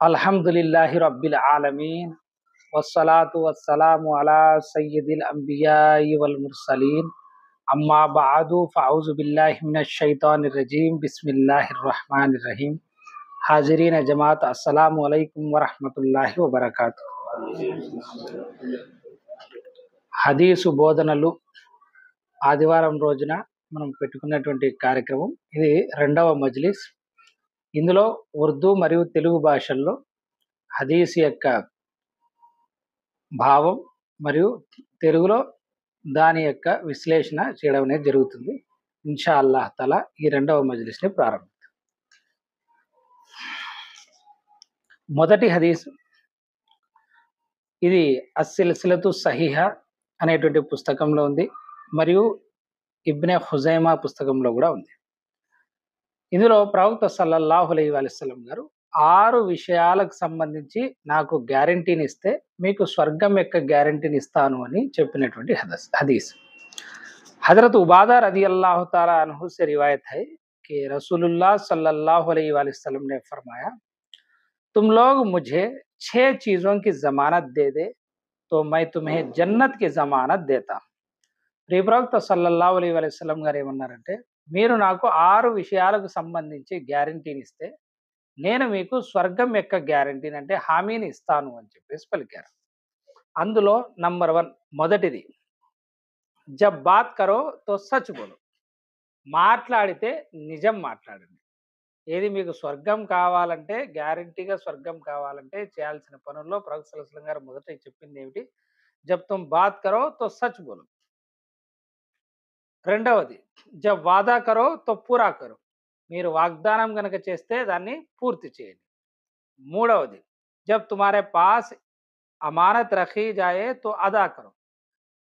अल्हम्दुलिल्लाहि रब्बिल आलमीन वस्सलातु वस्सलामु अला सय्यिदिल अंबियाइ वल मुरसलीन अम्मा बअदु फ़अऊज़ु बिल्लाहि मिनश शैतानिर रजीम बिस्मिल्लाहिर रहमानिर रहीम। हाज़िरीन जमात अस्सलामु अलैकुम व रहमतुल्लाहि व बरकातुहू। హదీసు బోధనలు ఆదివారం రోజున మనం పెట్టుకున్నటువంటి కార్యక్రమం ఇది రెండవ మజ్లిస్. ఇందులో ఉర్దూ మరియు తెలుగు భాషల్లో హదీస్ యొక్క భావం మరియు తెలుగులో దాని యొక్క విశ్లేషణ చేయడం అనేది జరుగుతుంది. ఇన్షా అల్లాహ్ తఆలా ఈ రెండవ మజ్లిస్ని ప్రారంభిద్దాం. మొదటి హదీస్ ఇది అస్సిల్సిలతు సహీహా అనేటువంటి పుస్తకంలో ఉంది మరియు ఇబ్నే హుజైమా పుస్తకంలో కూడా ఉంది. ఇందులో ప్రవక్త సల్లల్లాహు అలైహి వసల్లం గారు 6 విషయాలకు సంబంధించి నాకు గ్యారంటీని ఇస్తే మీకు స్వర్గం యొక్క గ్యారంటీని ఇస్తాను అని చెప్పినటువంటి హదీస్. हजरत उबादा रदी अल्लाह ताला अन्हु से रिवायत है कि रसूलुल्लाह सल्लल्लाहु अलैहि वसल्लम ने फरमाया, तुम लोग मुझे 6 चीज़ों की ज़मानत दे दे तो मैं तुम्हें जन्नत की ज़मानत देता. ప్రవక్త సల్లల్లాహు అలైహి వసల్లం గారు ఏమన్నారంటే, మీరు నాకు 6 విషయాలకు సంబంధించి గ్యారంటీని ఇస్తే నేను మీకు స్వర్గం యొక్క గ్యారంటీని అంటే హామీని ఇస్తాను అని చెప్పేసి పలికారు. అందులో నంబర్ 1 మొదటిది, జబ్ బాత్ కరో తో సచ్ బోలో, మాట్లాడితే నిజం మాట్లాడండి. ఏది మీకు స్వర్గం కావాలంటే, గ్యారంటీగా స్వర్గం కావాలంటే చేయాల్సిన పనుల్లో ప్రవక్త సల్లల్లాహు అలైహి వసల్లం గారు మొదట చెప్పింది ఏమిటి? జబ్ తుమ్ బాత్ కరో తో సచ్ బోలో. రెండవది, జబ్ వాదా కరో తో పూరా కరో, మీరు వాగ్దానం కనుక చేస్తే దాన్ని పూర్తి చేయండి. మూడవది, జబ్ తుమారే పాస్ అమానత్ రఖీ జాయే తో అదా కరో,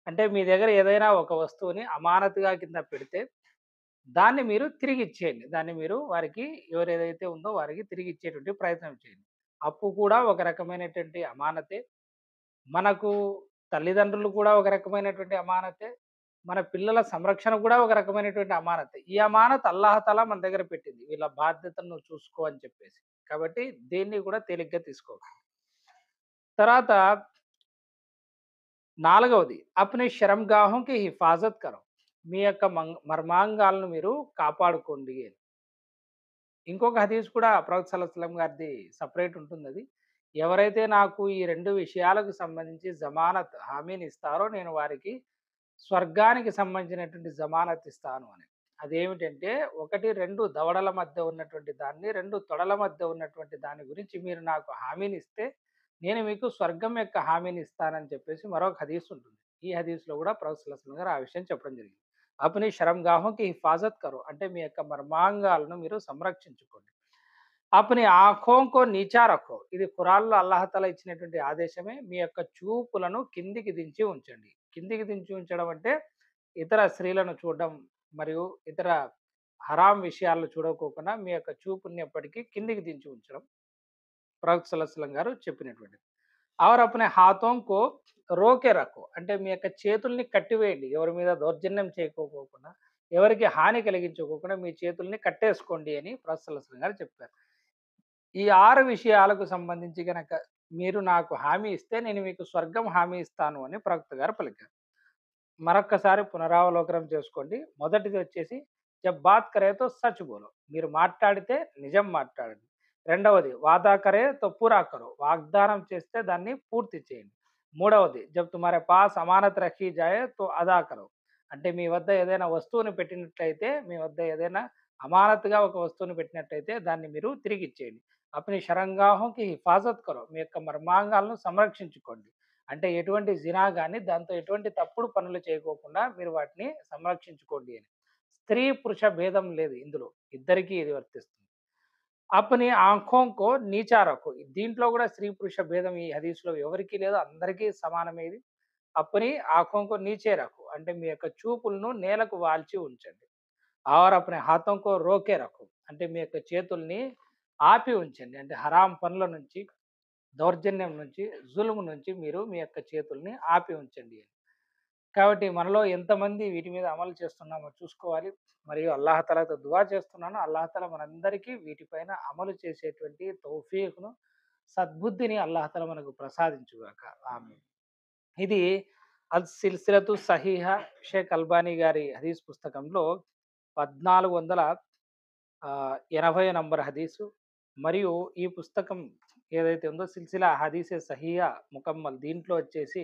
అంటే మీ దగ్గర ఏదైనా ఒక వస్తువుని అమానతుగా కింద పెడితే దాన్ని మీరు తిరిగి ఇచ్చేయండి. దాన్ని మీరు వారికి ఎవరు ఏదైతే ఉందో వారికి తిరిగి ఇచ్చేటువంటి ప్రయత్నం చేయండి. అప్పు కూడా ఒక రకమైనటువంటి అమానతే, మనకు తల్లిదండ్రులు కూడా ఒక రకమైనటువంటి అమానతే, మన పిల్లల సంరక్షణ కూడా ఒక రకమైనటువంటి అమానతే. ఈ అమానత్ అల్లాహ్ తఆలా మన దగ్గర పెట్టింది, వీళ్ళ బాధ్యతను నువ్వు చూసుకో అని చెప్పేసి. కాబట్టి దీన్ని కూడా తేలిగ్గా తీసుకోకండి. తర్వాత నాలుగవది, అప్నే శర్మగాహోంకి హిఫాజత్ కరో, మీ యొక్క మర్మాంగాలను మీరు కాపాడుకోండి. ఇంకొక హదీస్ కూడా ప్రవక్త సల్లల్లాహు అలైహి వసల్లం గారిది సపరేట్ ఉంటుంది. అది ఎవరైతే నాకు ఈ 2 విషయాలకు సంబంధించి జమానత్ హామీని ఇస్తారో నేను వారికి స్వర్గానికి సంబంధించినటువంటి జమానత్ ఇస్తాను అని. అదేమిటంటే, 1, 2 దవడల మధ్య ఉన్నటువంటి దాన్ని, 2 తొడల మధ్య ఉన్నటువంటి దాని గురించి మీరు నాకు హామీని ఇస్తే నేను మీకు స్వర్గం యొక్క హామీని ఇస్తానని చెప్పేసి మరొక హదీస్ ఉంటుంది. ఈ హదీస్లో కూడా ప్రవక్త సల్లల్లాహు అలైహి వసల్లం గారు ఆ విషయం చెప్పడం జరిగింది. అప్ని శర్మగాహోంకి హిఫాజత్ కరో, అంటే మీ యొక్క మర్మాంగాలను మీరు సంరక్షించుకోండి. అప్ని ఆంఖోంకో నీచా రఖో, ఇది ఖురాన్లో అల్లాహ్ తఆలా ఇచ్చినటువంటి ఆదేశమే. మీ యొక్క చూపులను కిందికి దించి ఉంచండి. కిందికి దించి ఉంచడం అంటే ఇతర స్త్రీలను చూడడం మరియు ఇతర హరాం విషయాలను చూడకోకుండా మీ యొక్క చూపుని ఎప్పటికీ కిందికి దించి ఉంచడం ప్రవక్త సల్లల్లాహు అలైహి వసల్లం గారు చెప్పినటువంటిది. और अपने हाथों को రోకే రఖో, అంటే మీ యొక్క చేతుల్ని కట్టివేయండి. ఎవరి మీద దౌర్జన్యం చేయకోకుండా, ఎవరికి హాని కలిగించుకోకుండా మీ చేతుల్ని కట్టేసుకోండి అని ప్రవక్త సల్లల్లాహు అలైహి వసల్లం గారు చెప్పారు. ఈ 6 విషయాలకు సంబంధించి గనక మీరు నాకు హామీ ఇస్తే నేను మీకు స్వర్గం హామీ ఇస్తాను అని ప్రవక్త గారు పలికారు. మరొక్కసారి పునరావలోకనం చేసుకోండి. మొదటిది వచ్చేసి, జబ్ బాత్ కరే తో సచ్ బోలో, మీరు మాట్లాడితే నిజం మాట్లాడండి. రెండవది, వాదా కరే తో పూరా కరో, వాగ్దానం చేస్తే దాన్ని పూర్తి చేయండి. మూడవది, జబ్ తుమారే పాస్ అమానత్ రఖీ జాయే తో అదా కరో, అంటే మీ వద్ద ఏదైనా వస్తువుని పెట్టినట్లయితే, మీ వద్ద ఏదైనా అమానత్గా ఒక వస్తువుని పెట్టినట్లయితే దాన్ని మీరు తిరిగి ఇచ్చేయండి. అప్ని శరంగాహోంకి హిఫాజత్ కరో, మీ యొక్క మర్మాంగాలను సంరక్షించుకోండి. అంటే ఎటువంటి జినా కానీ దాంతో ఎటువంటి తప్పుడు పనులు చేయకోకుండా మీరు వాటిని సంరక్షించుకోండి అని. స్త్రీ పురుష భేదం లేదు ఇందులో, ఇద్దరికీ ఇది వర్తిస్తుంది. అప్ని ఆంఖోంకో నీచా రఖో, దీంట్లో కూడా స్త్రీ పురుష భేదం ఈ హదీస్లో ఎవరికీ లేదు, అందరికీ సమానమే ఇది. అప్ని ఆంఖోంకో నీచే రఖో, అంటే మీ యొక్క చూపులను నేలకు వాల్చి ఉంచండి. ఆర్ అప్నే హాథోంకో రోకే రఖో, అంటే మీ యొక్క చేతుల్ని ఆపి ఉంచండి. అంటే హరాం పనుల నుంచి, దౌర్జన్యం నుంచి, జులుము నుంచి మీరు మీ యొక్క చేతుల్ని ఆపి ఉంచండి. కాబట్టి మనలో ఎంతమంది వీటి మీద అమలు చేస్తున్నామో చూసుకోవాలి. మరియు అల్లాహ్ తఆలాతో దువా చేస్తున్నాను, అల్లాహ్ తఆలా మనందరికీ వీటిపైన అమలు చేసేటువంటి తౌఫీకును సద్బుద్ధిని అల్లాహ్ తఆలా మనకు ప్రసాదించుగాక. ఆమీన్. ఇది అల్ సిల్సిలతు సహీహా షేక్ అల్బానీ గారి హదీస్ పుస్తకంలో 1480 నంబర్ హదీసు. మరియు ఈ పుస్తకం ఏదైతే ఉందో సిల్సిలా హదీసే సహీహా ముకమ్మల్ దీంట్లో వచ్చేసి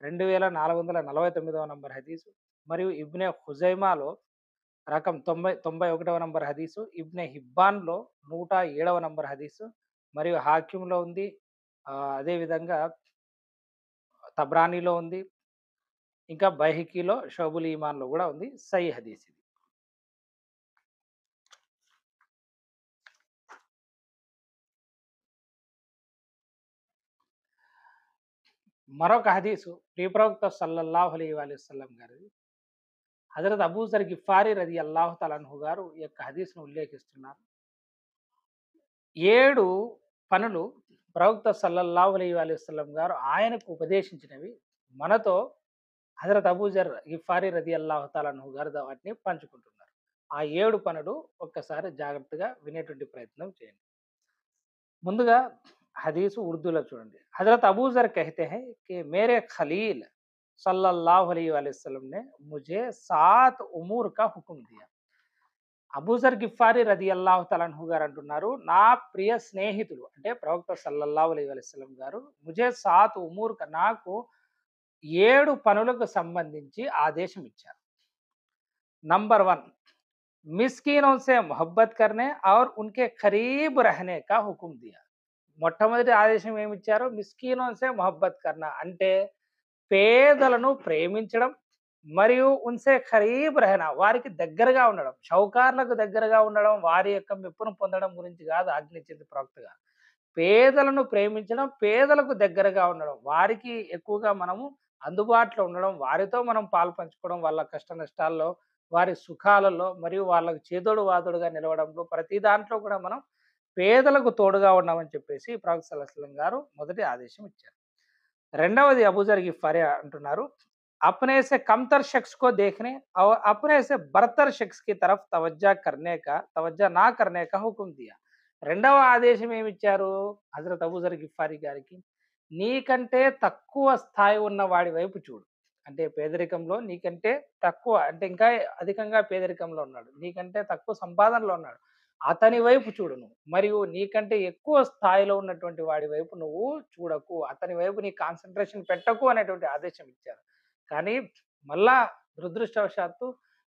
2449వ నంబర్ హదీసు. మరియు ఇబ్నే ఖుజైమాలో రకం 91వ నంబర్ హదీసు. ఇబ్నే హిబ్బాన్‌లో 107వ నంబర్ హదీసు. మరియు హాకిమ్‌లో ఉంది. అదే విధంగా తబ్రానీలో ఉంది. ఇంకా బైహకీలో, షోబుల్ ఈమాన్‌లో గూడా ఉంది. సహీహ్ హదీస్ ఇది. మరొక హదీసు ప్రవక్త సల్లల్లాహు అలైహి వసల్లం గారిది. హజరత్ అబూ జర్ గిఫారీ రలియల్లాహు తఆలా అన్హు గారు ఈ యొక్క హదీస్‌ను ఉల్లేఖిస్తున్నారు. 7 పనులు ప్రవక్త సల్లల్లాహు అలైహి వసల్లం గారు ఆయనకు ఉపదేశించినవి మనతో హజరత్ అబూజర్ గిఫారీ రలియల్లాహు తఆలా అన్హు గారు వాటిని పంచుకుంటున్నారు. ఆ 7 పనులు ఒక్కసారి జాగ్రత్తగా వినేటువంటి ప్రయత్నం చేయండి. ముందుగా हदीस उर्दूలో చూడండి. हज़रत अबू ज़र कहते हैं कि मेरे खलील सल्लल्लाहु अलैहि वसल्लम ने मुझे 7 उमूर का हुक्म दिया. అబూజర్ గిఫారీ రదియల్లాహు తఆలా అన్హు గారు అంటున్నారు, నా ప్రియ స్నేహితుడు అంటే ప్రవక్త సల్లల్లాహు అలైహి వసల్లం గారు ముజే 7 ఉమూర్ నాకు 7 పనులకు సంబంధించి ఆదేశం ఇచ్చారు. నంబర్ 1 మిస్కీనోं से मोहब्बत करने और उनके करीब रहने का हुक्म दिया. మొట్టమొదటి ఆదేశం ఏమిచ్చారు? మిస్కీనోన్సే మొహబ్బత్ కర్నా అంటే పేదలను ప్రేమించడం మరియు ఉన్సే ఖరీబ్ రెహనా వారికి దగ్గరగా ఉండడం, షౌకార్లకు దగ్గరగా ఉండడం, వారి యొక్క మెప్పును పొందడం గురించి కాదు ఆజ్ఞించింది ప్రవక్త గారు. పేదలను ప్రేమించడం, పేదలకు దగ్గరగా ఉండడం, వారికి ఎక్కువగా మనము అందుబాటులో ఉండడం, వారితో మనం పాలు పంచుకోవడం, వాళ్ళ కష్ట నష్టాల్లో, వారి సుఖాలలో మరియు వాళ్ళకు చేదోడు వాదోడుగా నిలవడంలో ప్రతి దాంట్లో కూడా మనం పేదలకు తోడుగా ఉన్నామని చెప్పేసి ప్రవక్త సల్లల్లాహు అలైహి వసల్లం గారు మొదటి ఆదేశం ఇచ్చారు. రెండవది అబూజర్ గిఫారీ అంటున్నారు, अपने से कमतर शख्स को देखने और अपने से बरतर शख्स की तरफ तवज्जा ना करने का हुक्म दिया. రెండవ ఆదేశం ఏమిచ్చారు హజరత్ అబూజర్ గిఫారీ గారికి? నీకంటే తక్కువ స్థాయి ఉన్న వాడి వైపు చూడు. అంటే పేదరికంలో నీకంటే తక్కువ అంటే ఇంకా అధికంగా పేదరికంలో ఉన్నాడు, నీకంటే తక్కువ సంపాదనలో ఉన్నాడు, అతని వైపు చూడు నువ్వు. మరియు నీకంటే ఎక్కువ స్థాయిలో ఉన్నటువంటి వాడి వైపు నువ్వు చూడకు, అతని వైపు నీ కాన్సంట్రేషన్ పెట్టకు అనేటువంటి ఆదేశం ఇచ్చారు. కానీ మళ్ళా దురదృష్టవశాత్తు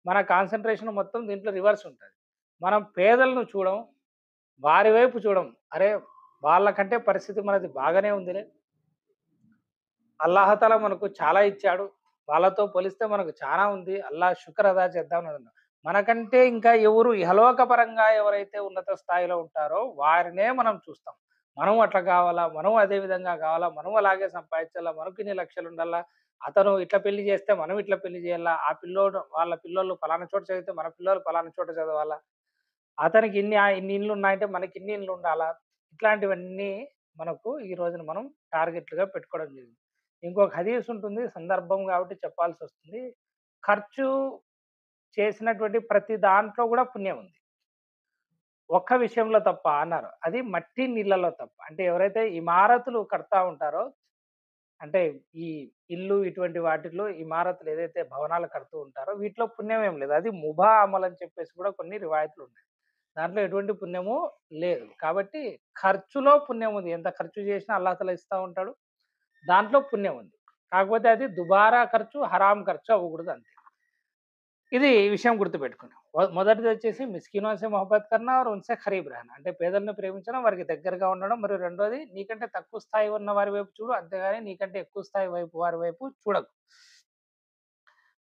మన కాన్సంట్రేషన్ మొత్తం దీంట్లో రివర్స్ ఉంటుంది. మనం పేదలను చూడం, వారి వైపు చూడం. అరే వాళ్ళకంటే పరిస్థితి మనది బాగానే ఉందిలే, అల్లాహతాలా మనకు చాలా ఇచ్చాడు, వాళ్ళతో పోలిస్తే మనకు చాలా ఉంది, అల్లాహ్ శుక్ర్ అదా చేద్దాం అన్నాడు. మనకంటే ఇంకా ఎవరు ఇహలోక పరంగా ఎవరైతే ఉన్నత స్థాయిలో ఉంటారో వారినే మనం చూస్తాం. మనం అట్లా కావాలా, మనం అదే విధంగా కావాలా, మనం అలాగే సంపాదించాలా, మనకు ఇన్ని లక్షలు ఉండాలా, అతను ఇట్లా పెళ్లి చేస్తే మనం ఇట్లా పెళ్లి చేయాలా, ఆ పిల్లోడు వాళ్ళ పిల్లోళ్ళు పలానా చోట చదివితే మన పిల్లోళ్ళు పలానా చోట చదవాలా, అతనికి ఇన్ని ఇండ్లు ఉన్నాయంటే మనకి ఇన్ని ఇండ్లు ఉండాలా, ఇట్లాంటివన్నీ మనకు ఈ రోజున మనం టార్గెట్లుగా పెట్టుకోవడం జరిగింది. ఇంకొక హదీస్ ఉంటుంది, సందర్భం కాబట్టి చెప్పాల్సి వస్తుంది. ఖర్చు చేసినటువంటి ప్రతి దాంట్లో కూడా పుణ్యం ఉంది, ఒక్క విషయంలో తప్ప అన్నారు. అది మట్టి నీళ్ళలో తప్ప. అంటే ఎవరైతే ఇమారతులు కడతా ఉంటారో, అంటే ఈ ఇల్లు ఇటువంటి వాటిలో ఇమారతులు ఏదైతే భవనాలు కడుతూ ఉంటారో వీటిలో పుణ్యం ఏం లేదు. అది ముబా అమల్ అని చెప్పేసి కూడా కొన్ని రివాయతులు ఉన్నాయి. దాంట్లో ఎటువంటి పుణ్యము లేదు. కాబట్టి ఖర్చులో పుణ్యం ఉంది. ఎంత ఖర్చు చేసినా అల్లాహ్ తఆలా ఇస్తా ఉంటాడు. దాంట్లో పుణ్యం ఉంది. కాకపోతే అది దుబారా ఖర్చు, హరాం ఖర్చు అవ్వకూడదు అంతే. ఇది విషయం గుర్తుపెట్టుకోండి. మొదటిది వచ్చేసి మిస్కీనోं से मोहब्बत करना और उनसे करीब रहना అంటే పేదలను ప్రేమించడం, వారికి దగ్గరగా ఉండడం. మరియు రెండోది నీకంటే తక్కువ స్థాయి ఉన్న వారి వైపు చూడు, అంతేగాని నీకంటే ఎక్కువ స్థాయి వైపు వారి వైపు చూడకు.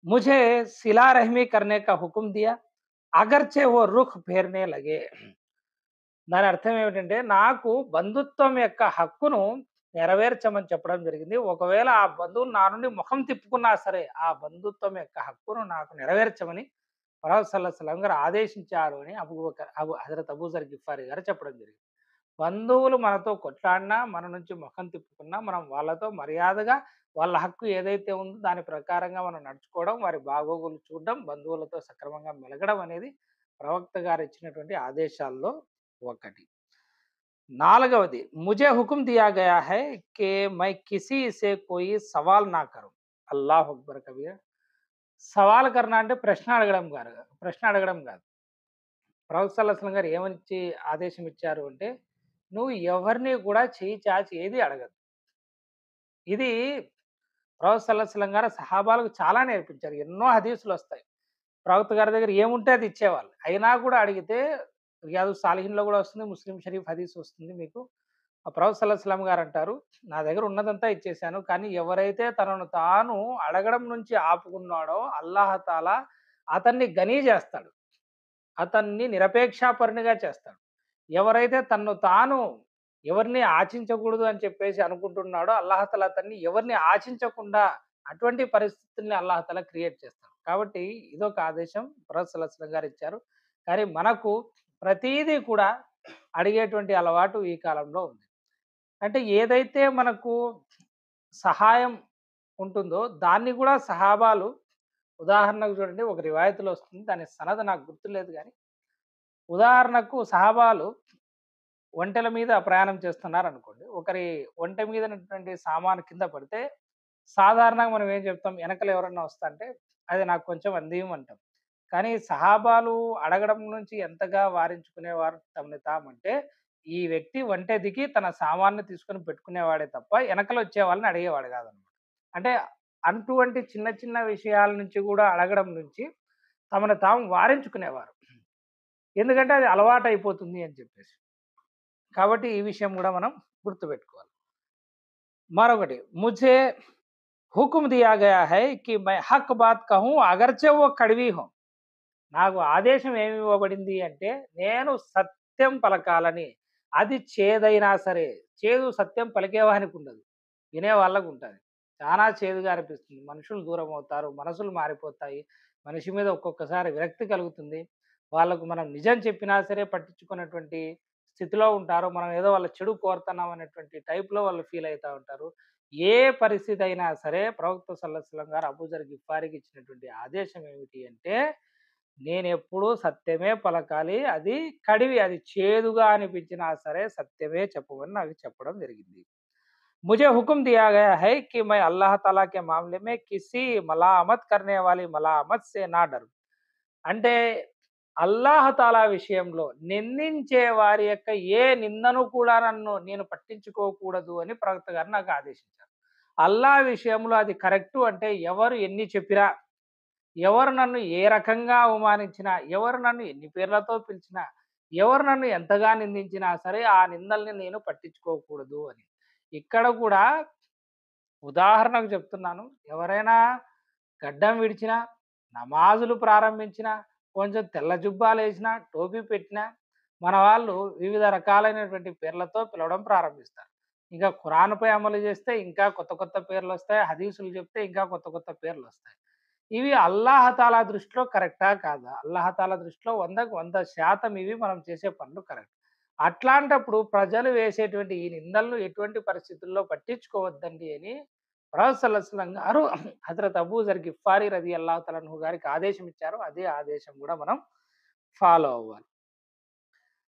मुझे सिला रहमी करने का हुक्म दिया अगरचे वो रुख फेरने लगे. దాని అర్థం ఏమిటంటే నాకు బంధుత్వం యొక్క హక్కును నెరవేర్చమని చెప్పడం జరిగింది. ఒకవేళ ఆ బంధువులు నా నుండి ముఖం తిప్పుకున్నా సరే, ఆ బంధుత్వం యొక్క హక్కును నాకు నెరవేర్చమని ప్రవక్త సల్లల్లాహు అలైహి వసల్లం గారు ఆదేశించారు అని హజరత్ అబూజర్ గిఫారీ గారు చెప్పడం జరిగింది. బంధువులు మనతో కొట్లాడినా, మన నుంచి ముఖం తిప్పుకున్నా, మనం వాళ్ళతో మర్యాదగా వాళ్ళ హక్కు ఏదైతే ఉందో దాని ప్రకారంగా మనం నడుచుకోవడం, వారి బాగోగులు చూడడం, బంధువులతో సక్రమంగా మెలగడం అనేది ప్రవక్త గారు ఇచ్చినటువంటి ఆదేశాల్లో ఒకటి. నాలుగవది ముझे हुक्म दिया गया है कि मैं किसी से कोई सवाल ना करूं. అల్లాహు అక్బర్ కబీర్. సవాల్ కర్నా అంటే ప్రశ్న అడగడం కాదు. ప్రవక్త సల్లల్లాహు అలైహి వసల్లం గారు ఏమనిచ్చి ఆదేశం ఇచ్చారు అంటే, నువ్వు ఎవరిని కూడా చెయ్యి చాచి ఏది అడగద్దు. ఇది ప్రవక్త సల్లల్లాహు అలైహి వసల్లం గారు సహాబాలకు చాలా నేర్పించారు. ఎన్నో హదీసులొస్తాయి. ప్రవక్త గారి దగ్గర ఏముంటే అది ఇచ్చేవాళ్ళు. అయినా కూడా అడిగితే రియాదు సాలిహీన్‌లో కూడా వస్తుంది. ముస్లిం షరీఫ్ హదీస్ వస్తుంది మీకు. ఆ ప్రవక్త సల్లల్లాహు అలైహి వసల్లం గారంటారు, "నా దగ్గర ఉన్నదంతా ఇచ్చేశాను. కానీ ఎవరైతే తనను తాను అడగడం నుంచి ఆపుకున్నాడో అల్లాహ్ తాలా అతన్ని గనీ చేస్తాడు. అతన్ని నిరపేక్షాపరునిగా చేస్తాడు. ఎవరైతే తన్ను తాను ఎవరిని ఆశించకూడదు అని చెప్పేసి అనుకుంటున్నాడో అల్లాహ్ తాలా అతన్ని ఎవరిని ఆశించకుండా అటువంటి పరిస్థితుల్ని అల్లాహ్ తాలా క్రియేట్ చేస్తాడు." కాబట్టి ఇదొక ఆదేశం ప్రవక్త సల్లల్లాహు అలైహి వసల్లం గారు ఇచ్చారు. కానీ మనకు ప్రతీదీ కూడా అడిగేటువంటి అలవాటు ఈ కాలంలో ఉంది. అంటే ఏదైతే మనకు సహాయం ఉంటుందో దాన్ని కూడా సహాబాలు ఉదాహరణకు చూడండి, ఒక రివాయతులో వస్తుంది. దాని సనద్ నాకు గుర్తులేదు గానీ, ఉదాహరణకు సహాబాలు ఒంటెల మీద ప్రయాణం చేస్తున్నారనుకోండి. ఒకరి ఒంటె మీద ఉన్నటువంటి సామాను కింద పడితే సాధారణంగా మనం ఏం చెప్తాం? ఎనకల ఎవరన్నా వస్తాంటే, "అది నాకు కొంచెం అందియమంటాం." కానీ సహాబాలు అడగడం నుంచి ఎంతగా వారించుకునేవారు తమని తామంటే, ఈ వ్యక్తి ఒంటె దిగి తన సామాన్ని తీసుకొని పెట్టుకునేవాడే తప్ప, ఎనకలొచ్చే వాళ్ళని అడిగేవాడు కాదనమాట. అంటే అటువంటి చిన్న చిన్న విషయాల నుంచి కూడా అడగడం నుంచి తమను తాము వారించుకునేవారు. ఎందుకంటే అది అలవాటయిపోతుంది అని చెప్పేసి. కాబట్టి ఈ విషయం గూడా మనం గుర్తుపెట్టుకోవాలి. మరొకటి ముझे हुक्म दिया गया है कि मैं हक बात कहूँ अगरचे वो कड़वी हो. నాకు ఆదేశం ఏమి ఇవ్వబడింది అంటే, నేను సత్యం పలకాలని. అది చేదైనా సరే. చేదు సత్యం పలికేవానికుండదు. వినే వాళ్ళకుంటది. చానా చేదుగా అనిపిస్తుంది. మనుషులు దూరమవుతారు. మనసులు మారిపోతాయి. మనిషి మీద ఒక్కొక్కసారి విరక్తి కలుగుతుంది. వాళ్ళకు మనం నిజం చెప్పినా సరే పట్టించుకున్నటువంటి స్థితిలో ఉంటారు. మనం ఏదో వాళ్ళ చెడు కోరుతున్నాం అనేటువంటి టైప్‌లో వాళ్ళు ఫీల్ అయితా ఉంటారు. ఏ పరిస్థితి అయినా సరే ప్రవక్త సల్లల్లాహు అలైహి వసల్లం గారు అబూజర్ గిఫారీకి ఇచ్చినటువంటి ఆదేశం ఏమిటి అంటే, నేనెప్పుడూ సత్యమే పలకాలి. అది కడివి, అది చేదుగా అనిపించినా సరే సత్యమే చెప్పమని నాకు చెప్పడం జరిగింది. मुझे हुक्म दिया गया है कि मैं अल्लाह ताला के मामले में किसी मलामत करने वाली मलामत से ना डरूं. అంటే అల్లాహ్ తాలా విషయంలో నిందించే వారి యొక్క ఏ నిందను కూడా నేను పట్టించుకోకూడదు అని ప్రవక్త గారు నాకు ఆదేశించారు. అల్లాహ్ విషయంలో అది కరెక్టు అంటే ఎవరు ఎన్ని చెప్పినా, ఎవరు నన్ను ఏ రకంగా అవమానించినా, ఎవరు నన్ను ఎన్ని పేర్లతో పిలిచినా, ఎవరు నన్ను ఎంతగా నిందించినా సరే ఆ నిందల్ని నేను పట్టించుకోకూడదు అని. ఇక్కడ కూడా ఉదాహరణకు చెప్తున్నాను. ఎవరైనా గడ్డం విడిచినా, నమాజులు ప్రారంభించినా, కొంచెం తెల్ల జుబ్బాలేసినా, టోపీ పెట్టినా, మన వాళ్ళు వివిధ రకాలైనటువంటి పేర్లతో పిలవడం ప్రారంభిస్తారు. ఇంకా ఖురాన్‌పై అమలు చేస్తే ఇంకా కొత్త కొత్త పేర్లొస్తాయి. హదీసులు చెప్తే ఇంకా కొత్త కొత్త పేర్లొస్తాయి. ఇవి అల్లాహ్ తాలా దృష్టిలో కరెక్టా? కాదా? అల్లాహ్ తాలా దృష్టిలో 100కి 100% ఇవి మనం చేసే పనులు కరెక్ట్. అట్లాంటప్పుడు ప్రజలు వేసేటువంటి ఈ నిందలను ఎటువంటి పరిస్థితుల్లో పట్టించుకోవద్దండి అని ప్రవక్త సల్లల్లాహు అలైహి వసల్లం గారు హజరత్ అబూజర్ గిఫారీ రలియల్లాహు తఆలా అన్హు గారికి ఆదేశం ఇచ్చారు. అదే ఆదేశం కూడా మనం ఫాలో అవ్వాలి.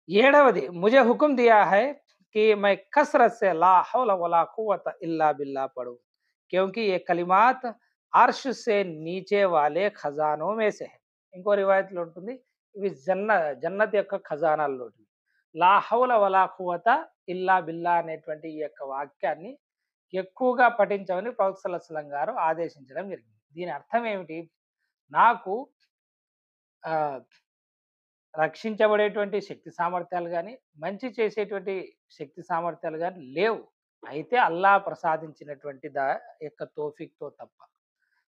ఏడవది ముझे हुक्म दिया है कि मैं कसरत से ला हौला वला कुव्वत इल्ला बिल्लाह पढूं क्योंकि ये कलिमात अर्श से नीचे वाले ఖజానో में से है. ఇంకో రివాయత్‌లో ఉంటుంది. ఇవి జన్నత్ యొక్క ఖజానాల్లోటివి. లా హౌల వలా ఖువత ఇల్లా బిల్లా అనేటువంటి ఈ యొక్క వాక్యాన్ని ఎక్కువగా పఠించమని ప్రవక్త సల్లల్లాహు అలైహి వసల్లం గారు ఆదేశించడం జరిగింది. దీని అర్థం ఏమిటి? నాకు ఆహ్, రక్షించబడేటువంటి శక్తి సామర్థ్యాలు గాని, మంచి చేసేటువంటి శక్తి సామర్థ్యాలు గాని లేవు. అయితే అల్లాహ్ ప్రసాదించినటువంటి యొక్క తౌఫీక్‌తో తప్ప.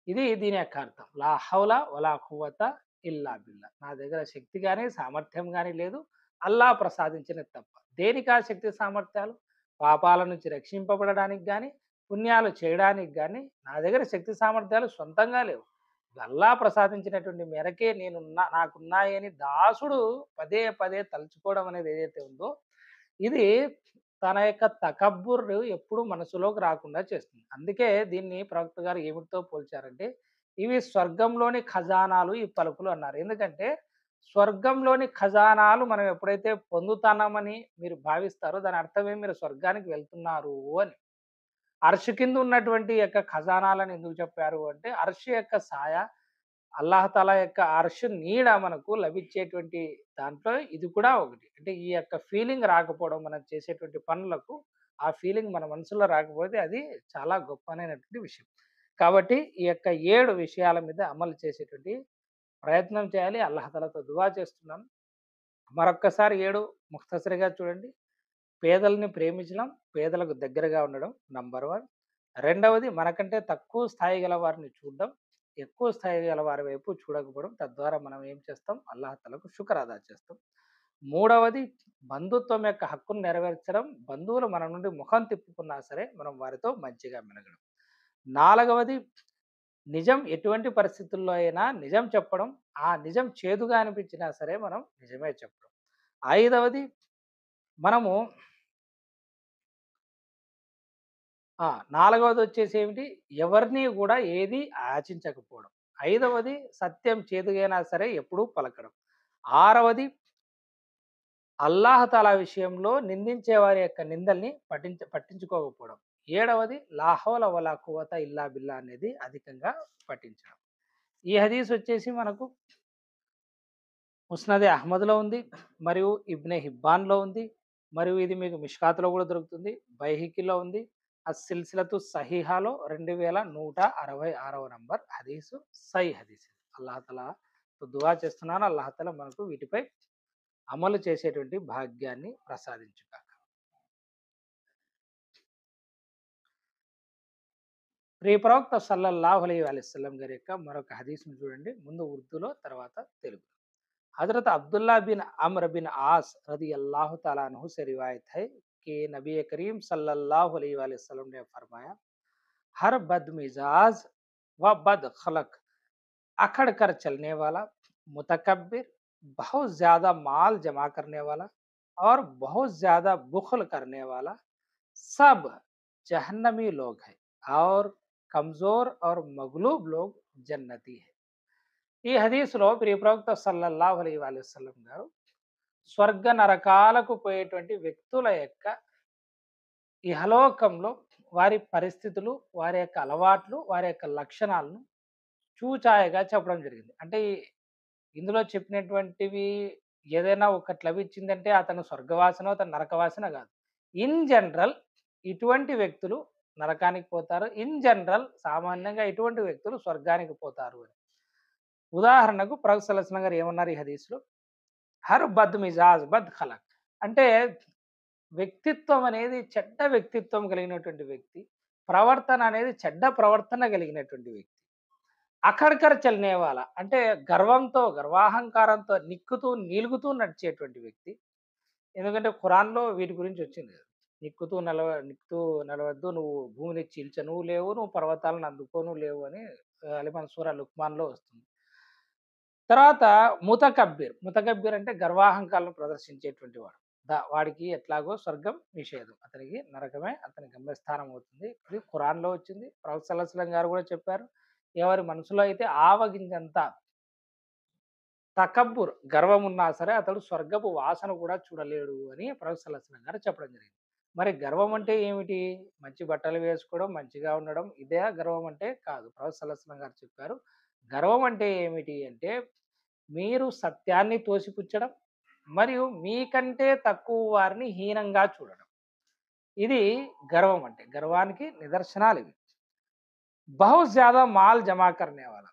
ఇది దీని యొక్క అర్థం. లా హౌల వలా ఖువత ఇల్లా బిల్లా. నా దగ్గర శక్తి గాని, సామర్థ్యం గాని లేదు. అల్లాహ్ ప్రసాదించినది తప్ప. దేనికా శక్తి సామర్థ్యాలు? పాపాల నుంచి రక్షింపబడడానికి గాని, పుణ్యాలు చేయడానికి గాని నా దగ్గర శక్తి సామర్థ్యాలు సొంతంగా లేవు. అల్లాహ్ ప్రసాదించినటువంటి మేరకే నాకున్నాయి అని దాసుడు పదే పదే తలుచుకోవడం అనేది ఏదైతే ఉందో, ఇది తన యొక్క తకబ్బుర్ ఎప్పుడు మనసులోకి రాకుండా చేస్తుంది. అందుకే దీన్ని ప్రవక్త గారు ఏమిటితో పోల్చారంటే, ఇవి స్వర్గంలోని ఖజానాలు ఈ పలుకులు అన్నారు. ఎందుకంటే స్వర్గంలోని ఖజానాలు మనం ఎప్పుడైతే పొందుతామని మీరు భావిస్తారో దాని అర్థమే మీరు స్వర్గానికి వెళ్తున్నారు అని. అర్ష్ కింద ఉన్నటువంటి యొక్క ఖజానాలను ఎందుకు చెప్పారు అంటే, అర్ష్ యొక్క సాయ, అల్లాహ్ తాలా యొక్క అర్ష్ నీడ మనకు లభించేటువంటి దాంట్లో ఇది కూడా ఒకటి. అంటే ఈ యొక్క ఫీలింగ్ రాకపోవడం మనం చేసేటువంటి పనులకు, ఆ ఫీలింగ్ మన మనసులో రాకపోతే అది చాలా గొప్పనైనటువంటి విషయం. కాబట్టి ఈ యొక్క 7 విషయాల మీద అమలు చేసేటువంటి ప్రయత్నం చేయాలి. అల్లాహ్ తాలాతో దుఆ చేస్తున్నాను. మరొక్కసారి 7 ముఖ్తసరిగా చూడండి. పేదల్ని ప్రేమించడం, పేదలకు దగ్గరగా ఉండడం నంబర్ 1. రెండవది మనకంటే తక్కువ స్థాయి గల వారిని చూడడం, ఎక్కువ స్థాయి గల వారి వైపు చూడకపోవడం. తద్వారా మనం ఏం చేస్తాం? అల్లాహ్ తాలాకు శుక్ర్ అదా చేస్తాం. మూడవది బంధుత్వం యొక్క హక్కును నెరవేర్చడం. బంధువులు మన నుండి ముఖం తిప్పుకున్నా సరే మనం వారితో మంచిగా మెలగడం. నాలుగవది నిజం ఎటువంటి పరిస్థితుల్లో అయినా నిజం చెప్పడం. ఆ నిజం చేదుగా అనిపించినా సరే మనం నిజమే చెప్పడం. ఐదవది మనము నాలుగవదొచ్చేసి ఏమిటి? ఎవరిని గూడా ఏది ఆశించకపోవడం. ఐదవది సత్యం చేదుగైనా సరే ఎప్పుడూ పలకడం. ఆరవది అల్లాహ్ తాలా విషయంలో నిందించే వారి యొక్క నిందల్ని పట్టించుకోకపోవడం. ఏడవది లా హౌల వలా కువత ఇల్లా బిల్లా అనేది అధికంగా పఠించడం. ఈ హదీస్ వచ్చేసి మనకు ముస్నద్ అహ్మద్‌లో ఉంది. మరియు ఇబ్నే హిబ్బాన్‌లో ఉంది. మరియు ఇది మీకు మిష్కాత్‌లో కూడా దొరుకుతుంది. బైహకీలో ఉంది. సిల్సిలతు సహీహాలో 2166వ నంబర్ హదీసు హదీస్. అల్లాహ్ తఆలా దుఆ చేస్తున్నాను. అల్లాహ్ తఆలా మనకు వీటిపై అమలు చేసేటువంటి భాగ్యాన్ని ప్రసాదించుగాక. ప్రియ ప్రవక్త సల్లల్లాహు అలైహి వసల్లం గారి యొక్క మరొక హదీస్‌ని చూడండి. ముందు ఉర్దూలో తర్వాత తెలుగు. हज़रत अब्दुल्ला बिन अम्र बिन आस रदी अल्लाह ताला अन्हु से रिवायत है कि नबी करीम सल्लल्लाहु अलैहि वसल्लम ने फरमाया, हर बदमिजाज व बद खलक, अकड़ कर चलने वाला, मुतकब्बिर, बहुत ज्यादा माल जमा करने वाला और बहुत ज्यादा बुखल करने वाला सब जहन्नमी लोग हैं और कमजोर और मगलूब लोग जन्नती है. ఈ హదీసులో ప్రియ ప్రవక్త సల్లల్లాహు అలైహి వసల్లం గారు స్వర్గ నరకాలకు పోయేటువంటి వ్యక్తుల యొక్క ఇహలోకంలో వారి పరిస్థితులు, వారి యొక్క అలవాట్లు, వారి యొక్క లక్షణాలను చూచాయగా చెప్పడం జరిగింది. అంటే ఇందులో చెప్పినటువంటివి ఏదైనా ఒకటి లభించిందంటే అతను స్వర్గవాసనో, అతను నరకవాసన కాదు. ఇన్ జనరల్ ఇటువంటి వ్యక్తులు నరకానికి పోతారు. ఇన్ జనరల్ సామాన్యంగా ఇటువంటి వ్యక్తులు స్వర్గానికి పోతారు అని. ఉదాహరణకు ప్రవక్త సల్లల్లాహు అలైహి వసల్లం గారు ఏమన్నారు ఈ హదీస్‌లో? హర్ బద్ మిజాజ్ బద్ ఖలక్, అంటే వ్యక్తిత్వం అనేది చెడ్డ వ్యక్తిత్వం కలిగినటువంటి వ్యక్తి, ప్రవర్తన అనేది చెడ్డ ప్రవర్తన కలిగినటువంటి వ్యక్తి. అఖడ్కర్ చలనేవాల, అంటే గర్వంతో, గర్వాహంకారంతో నిక్కుతూ, నీలుగుతూ నడిచేటువంటి వ్యక్తి. ఎందుకంటే ఖురాన్‌లో వీటి గురించి వచ్చింది కదా! నిక్కుతూ నడవద్దు, నువ్వు భూమిని చీల్చను లేవు, నువ్వు పర్వతాలను అందుకోను లేవు అని అలిమన్ సూరా లుక్మాన్‌లో వస్తుంది. తర్వాత ముతకబ్బిర్. ముతకబ్బిర్ అంటే గర్వాహంకాలను ప్రదర్శించేటువంటి వాడు. వాడికి ఎట్లాగో స్వర్గం నిషేధం. అతనికి నరకమే అతని గమ్యస్థానం అవుతుంది. ఇది ఖురాన్‌లో వచ్చింది. ప్రవక్త సల్లల్లాహు అలైహి వసల్లం గారు కూడా చెప్పారు. ఎవరి మనసులో అయితే ఆవగింజంత తకబ్బుర్, గర్వం ఉన్నా సరే అతడు స్వర్గపు వాసన కూడా చూడలేడు అని ప్రవక్త సల్లల్లాహు అలైహి వసల్లం గారు చెప్పడం జరిగింది. మరి గర్వం అంటే ఏమిటి? మంచి బట్టలు వేసుకోవడం, మంచిగా ఉండడం, ఇదే గర్వం అంటే కాదు. ప్రవక్త సల్లల్లాహు అలైహి వసల్లం గారు చెప్పారు. గర్వం అంటే ఏమిటి అంటే మీరు సత్యాన్ని తోసిపుచ్చడం మరియు మీకంటే తక్కువ వారిని హీనంగా చూడడం. ఇది గర్వం అంటే. గర్వానికి నిదర్శనాలు ఇవి. బహుత్ జ్యాదా మాల్ జమా కర్నేవాలా,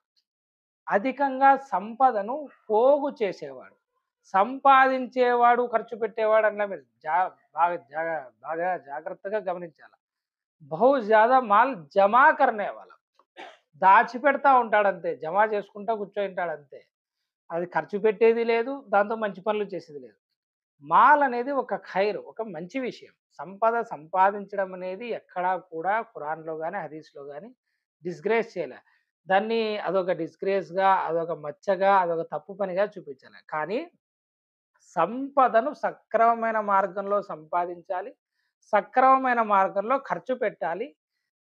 అధికంగా సంపదను పోగు చేసేవాడు. సంపాదించేవాడు, ఖర్చు పెట్టేవాడు అన్న మీరు బాగా బాగా జాగ్రత్తగా గమనించాలి. బహుత్ జ్యాదా మాల్ జమా కర్నేవాలా, దాచిపెడతా ఉంటాడంతే. జమా చేసుకుంటా కూర్చోయింటాడంతే. అది ఖర్చు పెట్టేది లేదు. దాంతో మంచి పనులు చేసేది లేదు. మాల్ అనేది ఒక ఖైర్, ఒక మంచి విషయం. సంపద సంపాదించడం అనేది ఎక్కడా కూడా ఖురాన్‌లో గాని, హదీస్‌లో గాని డిస్‌గ్రేస్ చేయలే. దాన్ని అదొక డిస్‌గ్రేస్‌గా, అదొక మచ్చగా, అదొక తప్పు పనిగా చూపించలే. కానీ సంపదను సక్రమమైన మార్గంలో సంపాదించాలి. సక్రమమైన మార్గంలో ఖర్చు పెట్టాలి.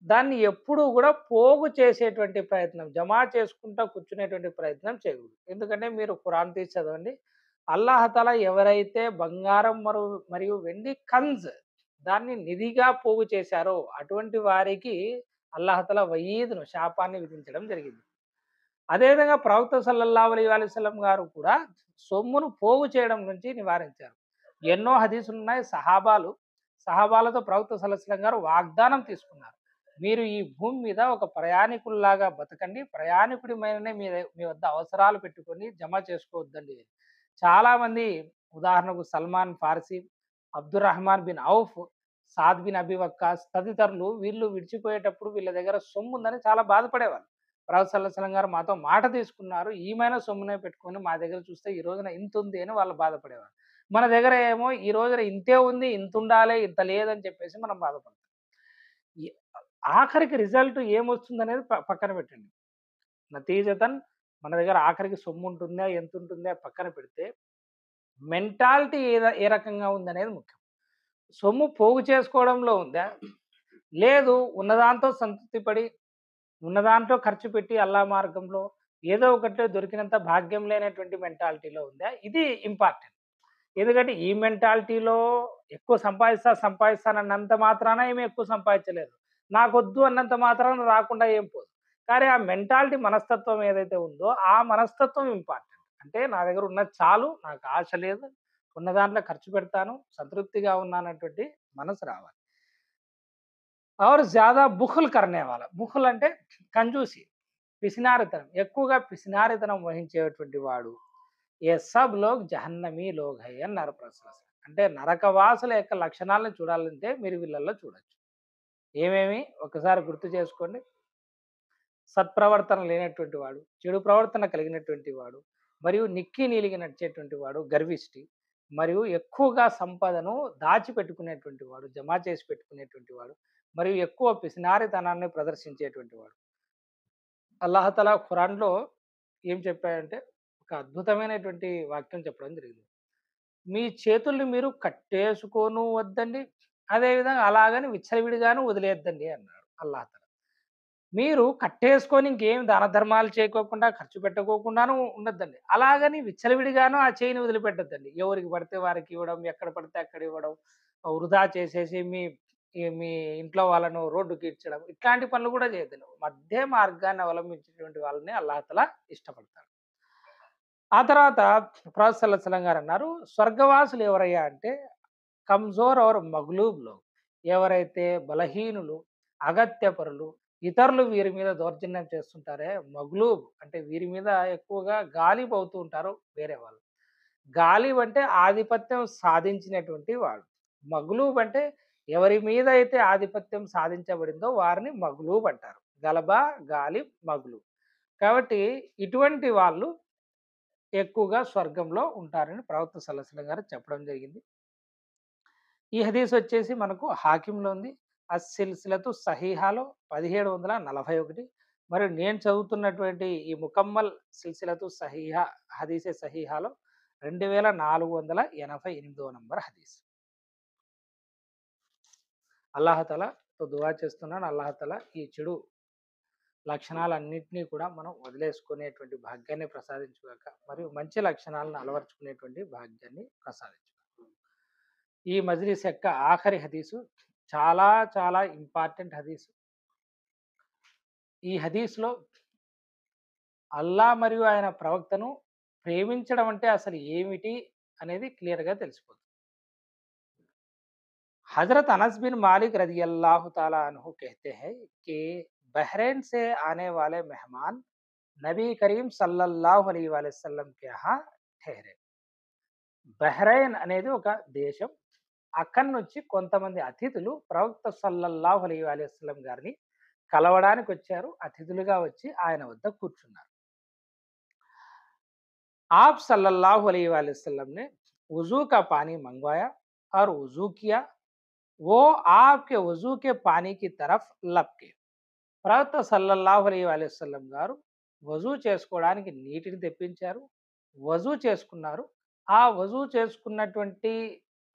దాన్ని ఎప్పుడూ గూడా పోగు చేసేటువంటి ప్రయత్నం, జమా చేసుకుంటా కూర్చునేటువంటి ప్రయత్నం చేయకూడదు. ఎందుకంటే మీరు ఖురాన్ తీసి చదవండి. అల్లాహ్ తఆలా ఎవరైతే బంగారం మరియు వెండి దాన్ని నిధిగా పోగు చేశారో అటువంటి వారికి అల్లాహ్ తఆలా వయీదును శాపాన్ని విధించడం జరిగింది. అదేవిధంగా ప్రవక్త సల్లల్లాహు అలైహి వసల్లం గారు కూడా సొమ్మును పోగు చేయడం నుంచి నివారించారు. ఎన్నో హదీసులున్నాయి. సహాబాలతో ప్రవక్త సల్లల్లాహు అలైహి వసల్లం గారు వాగ్దానం తీసుకున్నారు. మీరు ఈ భూమి మీద ఒక ప్రయాణికుల్లాగా బతకండి. ప్రయాణికుడిమైననే మీ వద్ద అవసరాలు పెట్టుకొని జమ చేసుకోవద్దండి. చాలామంది ఉదాహరణకు Salman Farsi, Abdur Rahman bin Auf, Saad bin Abi Waqqas తదితరులు వీళ్ళు విడిచిపోయేటప్పుడు వీళ్ళ దగ్గర సొమ్ముందని చాలా బాధపడేవాళ్ళు. ప్రవక్త సల్లల్లాహు అలైహి వసల్లం గారు మాతో మాట తీసుకున్నారు. ఈమైన సొమ్మునే పెట్టుకొని మా దగ్గర చూస్తే ఈ రోజున ఇంతుంది అని వాళ్ళు బాధపడేవారు. మన దగ్గర ఏమో ఈ రోజున ఇంతే ఉంది, ఇంతుండాలి, ఇంత లేదని చెప్పేసి మనం బాధపడతాం. ఈ ఆఖరికి రిజల్ట్ ఏమొస్తుందనేది పక్కన పెట్టండి. నతీజతన్ మన దగ్గర ఆఖరికి సొమ్ముంటుందా, ఎంతుంటుందా పక్కన పెడితే మెంటాలిటీ ఏ రకంగా ఉందనేది ముఖ్యం. సొమ్ము పోగు చేసుకోవడంలో ఉందా? లేదు ఉన్నదాంతో సంతృప్తి పడి ఉన్న దాంట్లో ఖర్చు పెట్టి అల్లా మార్గంలో ఏదో ఒకటి దొరికినంత భాగ్యం లేనటువంటి మెంటాలిటీలో ఉందా? ఇది ఇంపార్టెంట్. ఎందుకంటే ఈ మెంటాలిటీలో ఎక్కువ సంపాదిస్తానన్నంత మాత్రాన ఏమి ఎక్కువ సంపాదించలేదు. నాకొద్దు అన్నంత మాత్రాన రాకుండా ఏం పోదు. కానీ ఆ మెంటాలిటీ మనస్తత్వం ఏదైతే ఉందో ఆ మనస్తత్వం ఇంపార్టెంట్. అంటే నా దగ్గర ఉన్నది చాలు, నాకు ఆశ లేదు, ఉన్న దాంట్లో ఖర్చు పెడతాను, సంతృప్తిగా ఉన్నానన్నటువంటి మనసు రావాలి. और ज़्यादा బుఖుల్ కర్నే వాలా. బుఖుల్ అంటే కంజూసి, పిసినారితనం. ఎక్కువగా పిసినారితనం వహించేటువంటి వాడు ఏ సబ్ లోగ్ జహన్నమీ లోగ్ హై అన్నారు ప్రొఫెసర్. అంటే నరకవాసుల యొక్క లక్షణాలను చూడాలంటే మీరు వీళ్ళల్లో చూడొచ్చు. ఏమేమి ఒకసారి గుర్తు చేసుకోండి. సత్ప్రవర్తన లేనటువంటి వాడు, చెడు ప్రవర్తన కలిగినటువంటి వాడు, మరియు నిక్కి నీలిగి నడిచేటువంటి వాడు గర్విష్టి, మరియు ఎక్కువగా సంపదను దాచిపెట్టుకునేటువంటి వాడు, జమా చేసి పెట్టుకునేటువంటి వాడు, మరియు ఎక్కువ పిసినారితనాన్ని ప్రదర్శించేటువంటి వాడు. అల్లాహ్ తఆలా ఖురాన్‌లో ఏం చెప్పాడంటే ఒక అద్భుతమైనటువంటి వాక్యం చెప్పడం జరిగింది. మీ చేతుల్ని మీరు కట్టేసుకోను వద్దండి. అదేవిధంగా అలాగని విచ్చలవిడిగాను వదిలేయద్దండి అన్నాడు అల్లాహ్ తఆలా. మీరు కట్టేసుకొని ఇంకేం దాన ధర్మాలు చేయకోకుండా, ఖర్చు పెట్టకోకుండాను ఉండొద్దండి. అలాగని విచ్చలవిడిగాను ఆ చేయిని వదిలిపెట్టొద్దండి. ఎవరికి పడితే వారికి ఇవ్వడం, ఎక్కడ పడితే అక్కడ ఇవ్వడం, వృధా చేసేసి మీ ఇంట్లో వాళ్ళను రోడ్డుకి ఈడ్చడం, ఇట్లాంటి పనులు కూడా చేయొద్దండి. మధ్య మార్గాన్ని అవలంబించేటువంటి వాళ్ళని అల్లాహ్ తఆలా ఇష్టపడతాడు. ఆ తర్వాత ప్రవక్త సల్లల్లాహు అలైహి వసల్లం గారన్నారు, స్వర్గవాసులు ఎవరయ్యా అంటే కమ్జోర్ ఔర్ మగ్లూబ్ లోగ్. ఎవరైతే బలహీనులు, అగత్యపరులు, ఇతరులు వీరి మీద దౌర్జన్యం చేస్తుంటారే మగ్లూబ్ అంటే వీరి మీద ఎక్కువగా గాలిబ్ అవుతూ ఉంటారు వేరే వాళ్ళు. గాలిబ్ అంటే ఆధిపత్యం సాధించినటువంటి వాడు. మగ్లూబ్ అంటే ఎవరి మీద అయితే ఆధిపత్యం సాధించబడిందో వారిని మగ్లూబ్ అంటారు. గలబా, గాలిబ్, మగ్లూబ్. కాబట్టి ఇటువంటి వాళ్ళు ఎక్కువగా స్వర్గంలో ఉంటారని ప్రవక్త సల్లల్లాహు అలైహి వసల్లం గారు చెప్పడం జరిగింది. ఈ హదీస్ వచ్చేసి మనకు హాకింలో ఉంది. సిల్సిలతు సహీహాలో 1741. మరియు నేను చదువుతున్నటువంటి ఈ ముకమ్మల్ సిల్సిలతు సహీహా హదీసే సహీహాలో 2488 నంబర్ హదీస్. అల్లాహ్ తఆలాతో దుఆ చేస్తున్నాను. అల్లాహ్ తఆలా ఈ చెడు లక్షణాలన్నింటినీ కూడా మనం వదిలేసుకునేటువంటి భాగ్యాన్ని ప్రసాదించుగాక. మరియు మంచి లక్షణాలను అలవర్చుకునేటువంటి భాగ్యాన్ని ప్రసాదించుగాక. ఈ మజ్లిస్ యొక్క ఆఖరి హదీసు చాలా చాలా ఇంపార్టెంట్ హదీసు. ఈ హదీస్‌లో అల్లాహ్ మరియు ఆయన ప్రవక్తను ప్రేమించడం అంటే అసలు ఏమిటి అనేది క్లియర్‌గా తెలిసిపోతుంది. हज़रत अनस बिन मालिक रज़ी अल्लाह ताला अन्हु कहते हैं कि बहरीन से आने वाले मेहमान नबी करीम सल्लल्लाहु अलैहि वसल्लम के यहाँ ठहरे. బహ్రెయిన్ అనేది ఒక దేశం. అక్కడి నుంచి కొంతమంది అతిథులు ప్రవక్త సల్లల్లాహు అలైహి వసల్లం గారిని కలవడానికి వచ్చారు. అతిథులుగా వచ్చి ఆయన వద్ద కూర్చున్నారు. आप सल्लल्लाहु अलैहि वसल्लम ने वज़ू का पानी मंगवाया और वज़ू किया. वो आपके वज़ू के पानी की तरफ लपके. ప్రవక్త సల్లల్లాహు అలైహి వసల్లం గారు వజూ చేసుకోవడానికి నీటిని తెప్పించారు. వజూ చేసుకున్నారు. ఆ వజూ చేసుకున్నటువంటి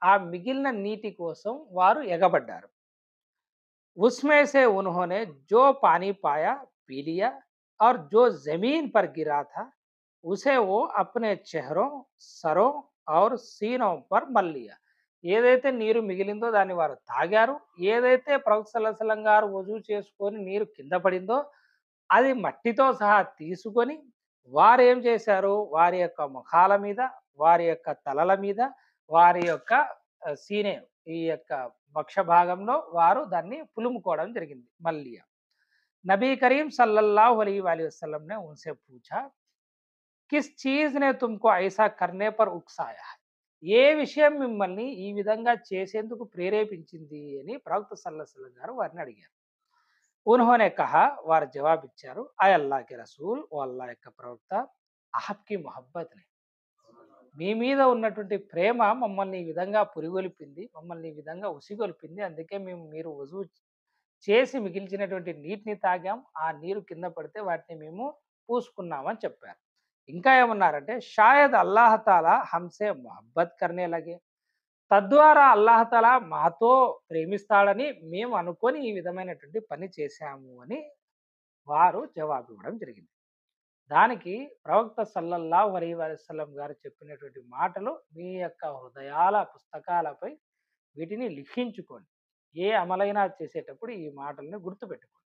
ఆ మిగిలిన నీటి కోసం వారు ఎగబడ్డారు. उसमें से उन्होंने जो पानी पाया पी लिया और जो जमीन पर गिरा था उसे वो अपने चेहरों सरों और सीनों पर मल लिया ఏదైతే నీరు మిగిలిందో దాన్ని వారు తాగారు ఏదైతే ప్రవక్త సల్లల్లాహు అలైహి వసల్లం గారు వజూ చేసుకొని నీరు కింద పడిందో అది మట్టితో సహా తీసుకొని వారు ఏం చేశారు వారి యొక్క ముఖాల మీద వారి యొక్క తలల మీద వారి యొక్క సీనే ఈ యొక్క వక్ష భాగంలో వారు దాన్ని పులుముకోవడం జరిగింది మళ్ళీ नबी करीम सल्लल्लाहु अलैहि वसल्लम ने उनसे पूछा किस चीज ने तुमको ऐसा करने पर उकसाया है ఏ విషయం మిమ్మల్ని ఈ విధంగా చేసేందుకు ప్రేరేపించింది అని ప్రవక్త సల్లల్లాహు అలైహి వసల్లం గారు వారిని అడిగారు उन्होंने कहा వారు జవాబిచ్చారు ఐ అల్లాహ్ కే రసూల్ ఓ అల్లాహ్ యొక్క ప్రవక్త ఆప్కి మొహబ్బత్ నే మీ మీద ఉన్నటువంటి ప్రేమ మమ్మల్ని ఈ విధంగా పురిగొల్పింది మమ్మల్ని ఈ విధంగా ఉసిగొల్పింది అందుకే మేము మీరు వజూ చేసి మిగిల్చినటువంటి నీటిని తాగాం ఆ నీరు కింద పడితే వాటిని మేము పూసుకున్నామని చెప్పారు ఇంకా ఏమన్నారంటే షాయద్ అల్లాహ్ తాలా హంసే మొహబ్బత్ కర్నే లగే తద్వారా అల్లాహ్ తాలా మాతో ప్రేమిస్తాడని మేము అనుకొని ఈ విధమైనటువంటి పని చేశాము అని వారు జవాబు ఇవ్వడం జరిగింది దానికి ప్రవక్త సల్లల్లాహు అలైహి వసల్లం గారు చెప్పినటువంటి మాటలు మీ యొక్క హృదయాల పుస్తకాలపై వీటిని లిఖించుకోండి ఏ అమలైనా చేసేటప్పుడు ఈ మాటల్ని గుర్తుపెట్టుకోండి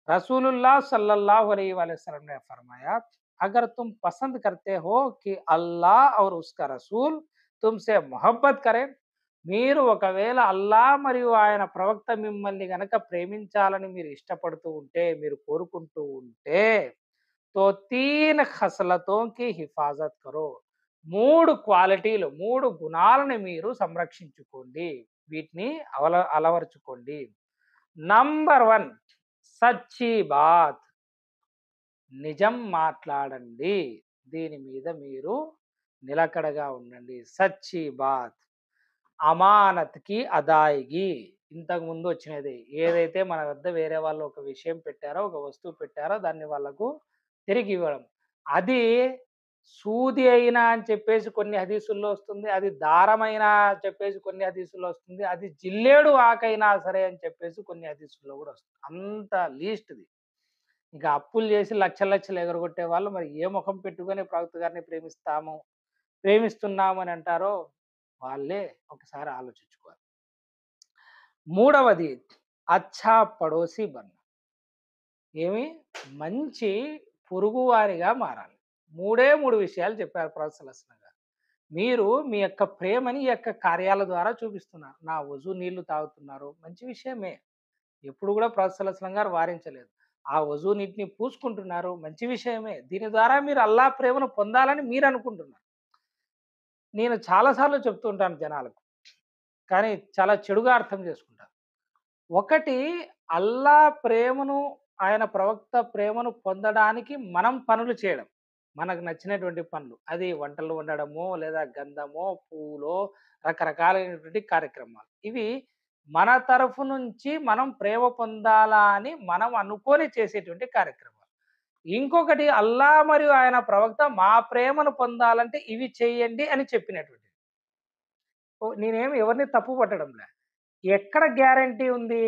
रसूलुल्लाह सल्लल्लाहु अलैहि वसल्लम ने फरमाया अगर तुम पसंद करते हो कि अल्लाह और उसका रसूल तुमसे मोहब्बत करें మీరు ఒకవేళ అల్లా మరియు ఆయన ప్రవక్త మిమ్మల్ని గనక ప్రేమించాలని మీరు ఇష్టపడుతూ ఉంటే మీరు కోరుకుంటూ ఉంటే తో తీన్ ఖసలతోంకి హిఫాజత్ కరో మూడు క్వాలిటీలు మూడు గుణాలను మీరు సంరక్షించుకోండి వీటిని అలవరుచుకోండి నంబర్ వన్ సచ్చి బాత్ నిజం మాట్లాడండి దీని మీద మీరు నిలకడగా ఉండండి సచ్చి బాత్ అమానత్కి అదాయిగి ఇంతకు ముందు వచ్చినది ఏదైతే మన వద్ద వేరే వాళ్ళు ఒక విషయం పెట్టారో ఒక వస్తువు పెట్టారో దాన్ని వాళ్ళకు తిరిగి ఇవ్వడం అది సూది అయినా అని చెప్పేసి కొన్ని హదీసుల్లో వస్తుంది అది దారమైనా చెప్పేసి కొన్ని హదీసుల్లో వస్తుంది అది జిల్లేడు ఆకైనా సరే అని చెప్పేసి కొన్ని హదీసుల్లో కూడా వస్తుంది అంత లీస్ట్ది ఇంకా అప్పులు చేసి లక్షల లక్షలు ఎగరగొట్టే వాళ్ళు మరి ఏ ముఖం పెట్టుకొని ప్రవక్త గారిని ప్రేమిస్తున్నాము అని అంటారో వాళ్ళే ఒకసారి ఆలోచించుకోవాలి మూడవది అచ్చా పడోసి బన్ ఏమి మంచి పొరుగువారిగా మారాలి మూడే మూడు విషయాలు చెప్పారు ప్రవక్త సల్లల్లాహు అలైహి వసల్లం గారు మీరు మీ యొక్క ప్రేమని ఈ యొక్క కార్యాల ద్వారా చూపిస్తున్నారు నా వజూ నీళ్లు తాగుతున్నారు మంచి విషయమే ఎప్పుడు కూడా ప్రవక్త సల్లల్లాహు అలైహి వసల్లం గారు వారించలేదు ఆ వజూ నీటిని పూసుకుంటున్నారు మంచి విషయమే దీని ద్వారా మీరు అల్లా ప్రేమను పొందాలని మీరు అనుకుంటున్నారు నేను చాలాసార్లు చెప్తూ ఉంటాను జనాలకు కానీ చాలా చెడుగా అర్థం చేసుకుంటారు ఒకటి అల్లా ప్రేమను ఆయన ప్రవక్త ప్రేమను పొందడానికి మనం పనులు చేయడం మనకు నచ్చినటువంటి పనులు అది వంటలు వండడమో లేదా గంధమో పూలో రకరకాలైనటువంటి కార్యక్రమాలు ఇవి మన తరఫు నుంచి మనం ప్రేమ పొందాలా అని మనం అనుకొని చేసేటువంటి కార్యక్రమాలు ఇంకొకటి అల్లా మరియు ఆయన ప్రవక్త మా ప్రేమను పొందాలంటే ఇవి చేయండి అని చెప్పినటువంటి నేనేమి ఎవరిని తప్పు పట్టడంలే ఎక్కడ గ్యారంటీ ఉంది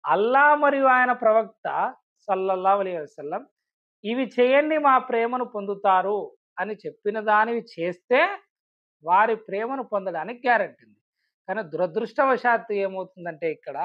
అల్లా మరియు ఆయన ప్రవక్త సల్లల్లాహు అలైహి వసల్లం ఇవి చేయండి మా ప్రేమను పొందుతారు అని చెప్పిన దానివి చేస్తే వారి ప్రేమను పొందడానికి గ్యారంటీ ఉంది కానీ దురదృష్టవశాత్తు ఏమవుతుందంటే ఇక్కడ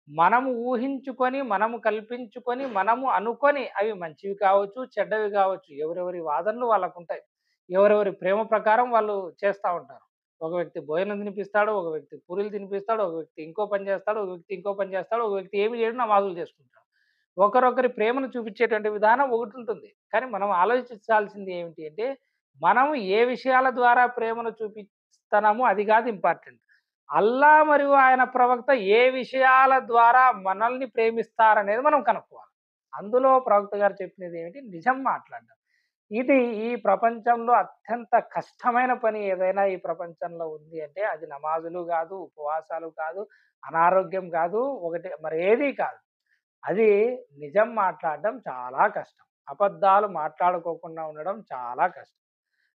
మనము ఊహించుకొని మనము కల్పించుకొని మనము అనుకొని అవి మంచివి కావచ్చు చెడ్డవి కావచ్చు ఎవరెవరి వాదనలు వాళ్ళకు ఉంటాయి ఎవరెవరి ప్రేమ ప్రకారం వాళ్ళు చేస్తూ ఉంటారు ఒక వ్యక్తి భోజనం తినిపిస్తాడు ఒక వ్యక్తి పూరీలు తినిపిస్తాడు ఒక వ్యక్తి ఇంకో పని చేస్తాడు ఒక వ్యక్తి ఇంకో పని చేస్తాడు ఒక వ్యక్తి ఏమి చేయడం నమాజులు చేసుకుంటాడు ఒకరొకరి ప్రేమను చూపించేటువంటి విధానం ఒకటి ఉంటుంది కానీ మనం ఆలోచించాల్సింది ఏమిటి అంటే మనము ఏ విషయాల ద్వారా ప్రేమను చూపిస్తున్నామో అది కాదు ఇంపార్టెంట్ అల్లా మరియు ఆయన ప్రవక్త ఏ విషయాల ద్వారా మనల్ని ప్రేమిస్తారనేది మనం కనుక్కోవాలి అందులో ప్రవక్త గారు చెప్పినది ఏమిటి నిజం మాట్లాడడం ఇది ఈ ప్రపంచంలో అత్యంత కష్టమైన పని ఏదైనా ఈ ప్రపంచంలో ఉంది అంటే అది నమాజులు కాదు ఉపవాసాలు కాదు అనారోగ్యం కాదు ఒకటి మరి ఏది కాదు అది నిజం మాట్లాడడం చాలా కష్టం అబద్ధాలు మాట్లాడుకోకుండా ఉండడం చాలా కష్టం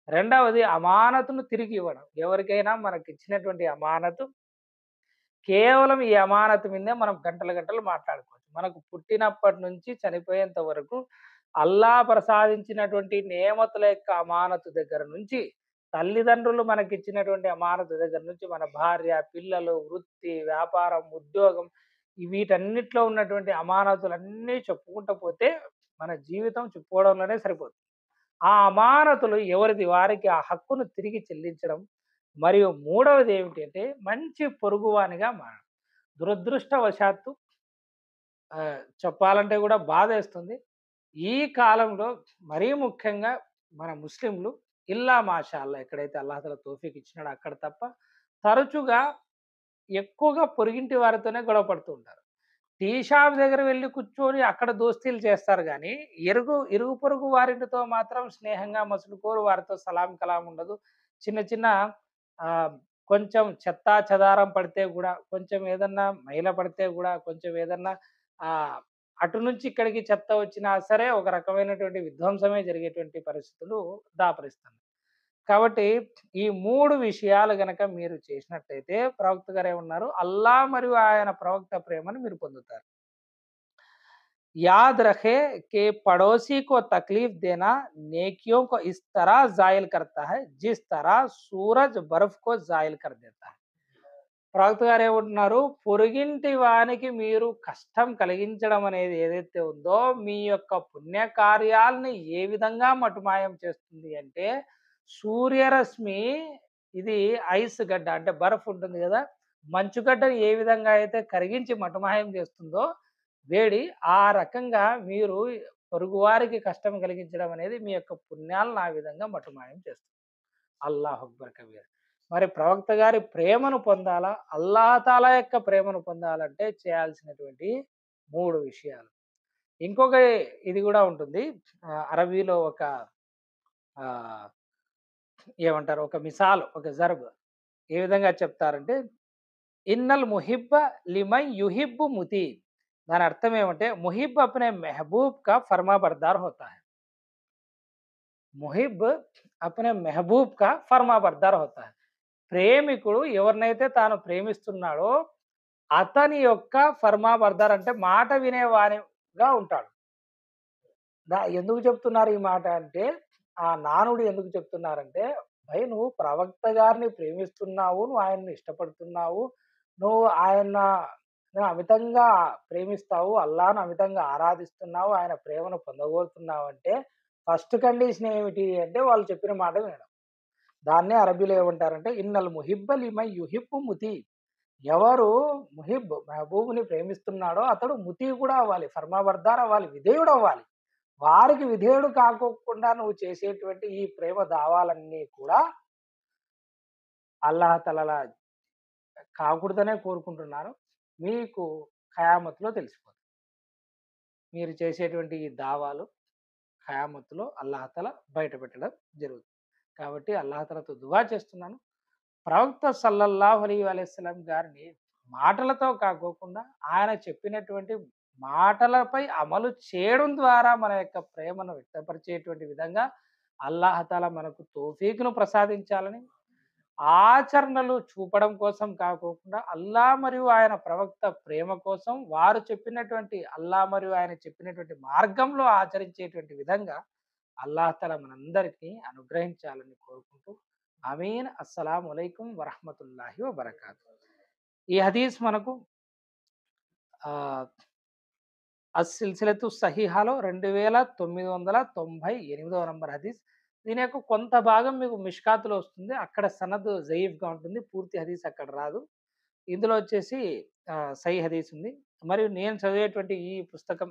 రెండవది అమానతును తిరిగి ఇవ్వడం ఎవరికైనా మనకి ఇచ్చినటువంటి అమానతు కేవలం ఈ అమానతు మీదే మనం గంటలు గంటలు మాట్లాడుకోవచ్చు. మనకు పుట్టినప్పటి నుంచి చనిపోయేంత వరకు అల్లా ప్రసాదించినటువంటి నేమతుల యొక్క అమానతు దగ్గర నుంచి, తల్లిదండ్రులు మనకిచ్చినటువంటి అమానతు దగ్గర నుంచి, మన భార్య, పిల్లలు, వృత్తి, వ్యాపారం, ఉద్యోగం వీటన్నిటిలో ఉన్నటువంటి అమానతులన్నీ చెప్పుకుంటూ పోతే మన జీవితం చెప్పుకోవడంలోనే సరిపోతుంది. ఆ అమానతులు ఎవరిది వారికి ఆ హక్కును తిరిగి చెల్లించడం. మరియు మూడవది ఏమిటంటే మంచి పొరుగువానిగా మారడం. దురదృష్టవశాత్తు చెప్పాలంటే కూడా బాధేస్తుంది. ఈ కాలంలో మరీ ముఖ్యంగా మన ముస్లింలు ఇల్లా మాషాల్లా ఎక్కడైతే అల్లాహ్ తఆలా తౌఫీక్ ఇచ్చినాడో అక్కడ తప్ప తరచుగా ఎక్కువగా పొరుగింటి వారితోనే గొడవ పడుతూ ఉంటారు. టీ షాప్ దగ్గర వెళ్లి కూర్చొని అక్కడ దోస్తీలు చేస్తారు గానీ, ఇరుగు పొరుగు వారింటితో మాత్రం స్నేహంగా మసులుకోరు. వారితో సలాం కలాం ఉండదు. చిన్న చిన్న ఆహ్, కొంచెం చెత్తా చెదారం పడితే గూడా, కొంచెం ఏదన్నా మైల పడితే గూడా, కొంచెం ఏదన్నా ఆహ్, అటు నుంచి ఇక్కడికి చెత్త వచ్చినా సరే ఒక రకమైనటువంటి విధ్వంసమే జరిగేటువంటి పరిస్థితులు దాపరిస్తున్నాయి. కాబట్టి ఈ 3 విషయాలు గనక మీరు చేసినట్టయితే ప్రవక్త గారేమన్నారు, అల్లాహ్ మరియు ఆయన ప్రవక్త ప్రేమను మీరు పొందుతారు. याद रखे कि पड़ोसी को तकलीफ देना नेकियों को इस तरह ज़ायल करता है जिस तरह सूरज बर्फ को ज़ायल कर देता है. ప్రవక్త గారు ఏమంటున్నారు, పొరుగింటి వానికి మీరు కష్టం కలిగించడం అనేది ఏదైతే ఉందో మీ యొక్క పుణ్య కార్యాలని ఏ విధంగా మటుమాయం చేస్తుంది అంటే, సూర్యరశ్మి ఇది ఐస్ గడ్డ అంటే బర్ఫ్ ఉంటుంది కదా, మంచుగడ్డను ఏ విధంగా అయితే కరిగించి మటుమాయం చేస్తుందో వేడి, ఆ రకంగా మీరు పొరుగువారికి కష్టం కలిగించడం అనేది మీ యొక్క పుణ్యాలను ఆ విధంగా మటుమాయం చేస్తుంది. అల్లాహ్ అక్బర్ కబీర్. మరి ప్రవక్త గారి ప్రేమను పొందాలా, అల్లాహ్ తాలా యొక్క ప్రేమను పొందాలంటే చేయాల్సినటువంటి 3 విషయాలు. ఇంకొక ఇది గూడా ఉంటుంది. అరబీలో ఒక ఆహ్, ఏమంటారు ఒక మిసాల్, ఒక జర్బ్ ఏ విధంగా చెప్తారంటే, ఇన్నల్ ముహిబ్బ లిమన్ యుహిబ్బు ముతి. దాని అర్థం ఏమంటే, ముహిబ్ అప్నే మెహబూబ్ కా ఫర్మాబర్దార్ హోతా హై. ముహిబ్ అప్నే మెహబూబ్ కా ఫర్మాబర్దార్ హోతా హై. ప్రేమికుడు ఎవరినైతే తాను ప్రేమిస్తున్నాడో అతని యొక్క ఫర్మాబర్దార్ అంటే మాట వినేవానిగా ఉంటాడు. ఎందుకు చెప్తున్నారు ఈ మాట అంటే, ఆ నానుడు ఎందుకు చెప్తున్నారంటే, "భయ్ నువ్వు ప్రవక్త గారిని ప్రేమిస్తున్నావు, నువ్వు ఆయన్ని ఇష్టపడుతున్నావు, నువ్వు నువ్వు అమితంగా ప్రేమిస్తావు, అల్లాహ్‌ను అమితంగా ఆరాధిస్తున్నావు, ఆయన ప్రేమను పొందగోరుతున్నావు అంటే, ఫస్ట్ కండిషన్ ఏమిటి అంటే వాళ్ళు చెప్పిన మాట వినడం." దాన్నే అరబీలో ఏమంటారంటే, "ఇన్నల్ ముహిబ్బ లిమన్ యుహిబ్బు ముతి." ఎవరు మెహబూబ్‌ని ప్రేమిస్తున్నాడో అతడు ముతి కూడా అవ్వాలి, ఫర్మాబర్దార్ అవ్వాలి, విధేయుడవ్వాలి. వారికి విధేయుడు కాకోకుండా నువ్వు చేసేటువంటి ఈ ప్రేమ దావాలన్నీ కూడా అల్లాహ్ తఆలా కాకూడదనే కోరుకుంటున్నాను. మీకు ఖయామత్‌లో తెలిసిపోతుంది. మీరు చేసేటువంటి ఈ దావాలు ఖయామత్‌లో అల్లాహ్ తఆలా బయట పెట్టడం జరుగుతుంది. కాబట్టి అల్లాహ్ తఆలాతో దుఆ చేస్తున్నాను. ప్రవక్త సల్లల్లాహు అలైహి వసల్లం గారిని మాటలతో కాకోకుండా ఆయన చెప్పినటువంటి మాటలపై అమలు చేయడం ద్వారా మన యొక్క ప్రేమను వ్యక్తపరిచేటువంటి విధంగా అల్లాహ్ తాలా మనకు తౌఫీకును ప్రసాదించాలని, ఆచరణలు చూపడం కోసం కాకోకుండా అల్లా మరియు ఆయన ప్రవక్త ప్రేమ కోసం వారు చెప్పినటువంటి అల్లా మరియు ఆయన చెప్పినటువంటి మార్గంలో ఆచరించేటువంటి విధంగా అల్లాహ్ తాలా మనందరికీ అనుగ్రహించాలని కోరుకుంటూ ఆమీన్. అస్సలాము అలైకుం వరహ్మతుల్లాహి వబరకాతుహు. ఈ హదీస్ మనకు ఆహ్, అస్-సిల్సిలతు సహీహాలో 2998వ నంబర్ హదీస్. దీని యొక్క కొంత భాగం మీకు మిష్కాతులో వస్తుంది. అక్కడ సనద్ జయీఫ్‌గా ఉంటుంది. పూర్తి హదీస్ అక్కడ రాదు. ఇందులో వచ్చేసి సహీ హదీస్ ఉంది. మరియు నేను చదివేటువంటి ఈ పుస్తకం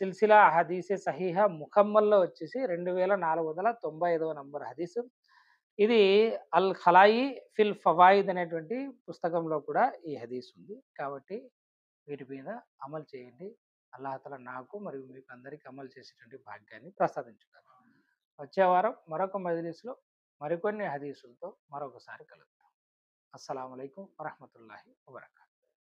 సిల్సిలా హదీసే సహీహా ముకమ్మల్‌లో వచ్చేసి 2495వ నంబర్ హదీసు. ఇది అల్ ఖలాయి ఫిల్ ఫవాయిద్ అనేటువంటి పుస్తకంలో కూడా ఈ హదీస్ ఉంది. కాబట్టి వీటి మీద అమలు చేయండి. అల్లాహ్ తఆలా నాకు మరియు మీకు అందరికి అమలు చేసేటువంటి భాగ్యాన్ని ప్రసాదించుగాక. వచ్చే వారం మరొక మజ్లిస్‌లో మరికొన్ని హదీసులతో మరొకసారి కలుద్దాం. అస్సలాము అలైకుం వరహ్మతుల్లాహి వబరకాతుహు.